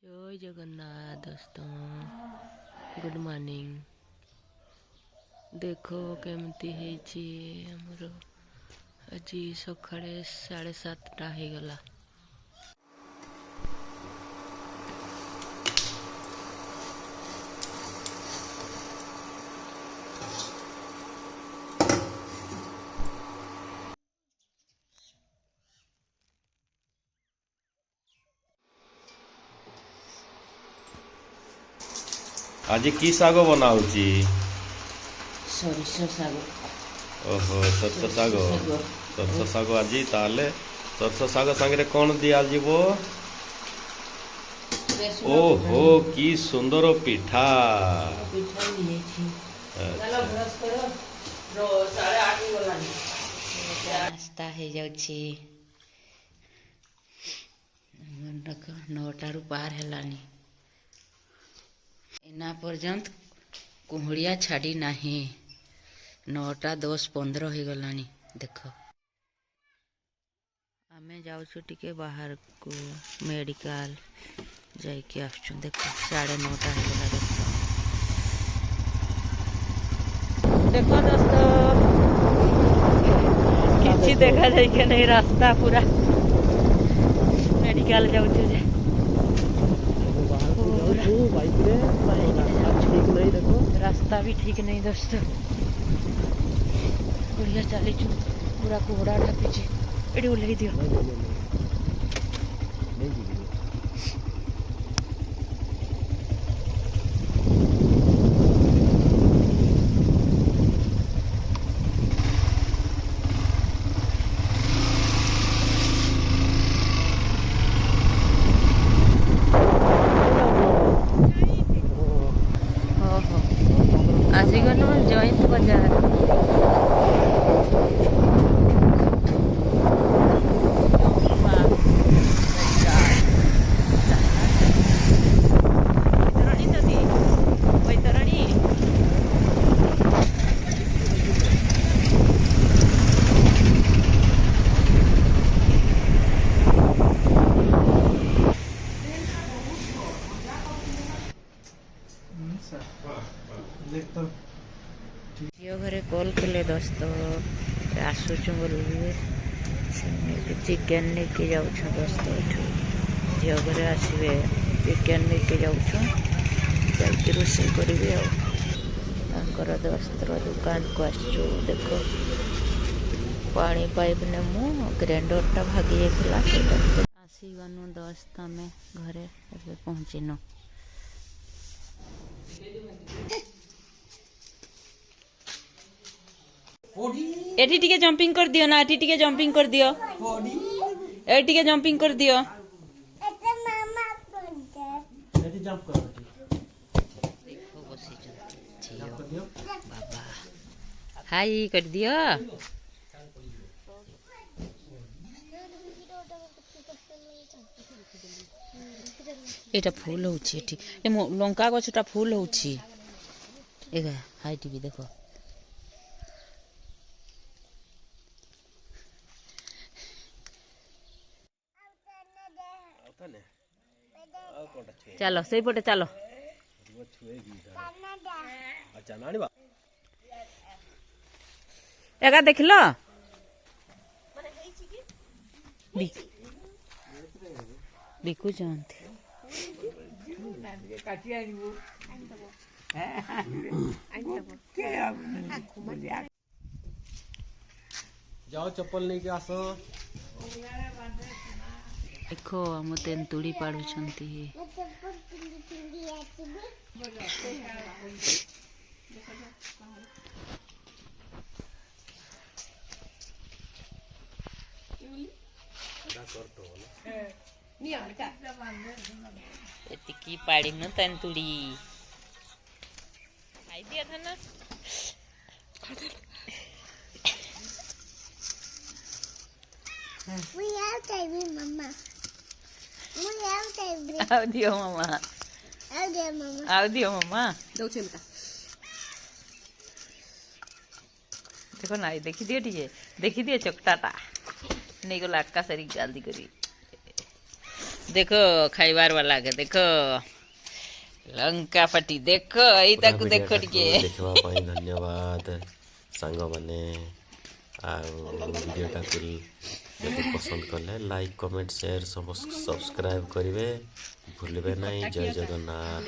जय जगन्नाथ दोस्तों, good morning. देख केमती है हमर आज सकाळे 7:30 हो गला। आज की साग बनाऊची? सरिष साग। ओहो सरस साग। सरस साग आज ताले सरस साग संगे कौन दिया जीवो? ओहो की सुंदर पिठा। नास्ता हो जाउछि। 9टारू पार हेलानी। एना पर्यंत कुहुड़िया छाड़ी नाही। 9:10-15 हो गलानी। देख आमे जाउछु टिके बाहर को मेडिकल जाइके आसुछु। देख 9:30 हो गला। देखो दोस्तों किसी देखा जाए कि नहीं, रास्ता पूरा मेडिकल जाउछु जे रास्ता भी ठीक नहीं दोस्तों। बढ़िया चली पूरा कुहड़ा ढापी एटी ओल्लई दियो। आसिगनु जयंत बाजार। झील घरे कॉल कले दोस्तों आसुचु बोलिए चिकेन लेके जाऊँ दोस्तों। झील घरे आसवे चिकेन लेके जाऊँ जाकि रोषे करी दोस्तर दुकान को आसचु। देख पानी पाइप नेमु ग्राइंडरटा भागी जाता आसीगनु दोस्त आम घरे पहुँचीनु। एठी टिके जंपिंग कर दियो ना। एठी टिके जंपिंग कर दियो। एठी टिके जंपिंग कर दियो। देखो बसी जियो बाबा हाई कर दियो। एटा फूल होउछि। एठी लंका गछटा फूल होउछि। एगा हाई टीवी देखो। चलो सही पटे चलो। एगा देख लो बिकु जानते जाओ चप्पल लेके आसो। देखो हम तेंतुड़ी पाड़ुछंती। एतिकी पाड़ी न तेंतुड़ी खाई दिया था ना। मम्मा आओ दियो मामा। आओ दियो मामा। देखो ना देखी दिए टीजे देखी दिए चकटाटा नहीं गला आका सारी जल्दी करी देखो खाइबार वाला के देखो लंका पटी देखो पूरा एइताकू देखो वीडियोटाକୁ टिके ଦେଖିବା ପାଇଁ ଧନ୍ୟବାଦ ସାଙ୍ଗମାନେ। ଆଉ ଭିଡ଼ିଓଟାକୁ ଯଦି ପସନ୍ଦ କଲେ ଲାଇକ୍ କମେଣ୍ଟ ସେୟାର ସବସ୍କ୍ରାଇବ୍ କରିବେ ଭୁଲିବେ ନାହିଁ। ଜୟ ଜଗନ୍ନାଥ।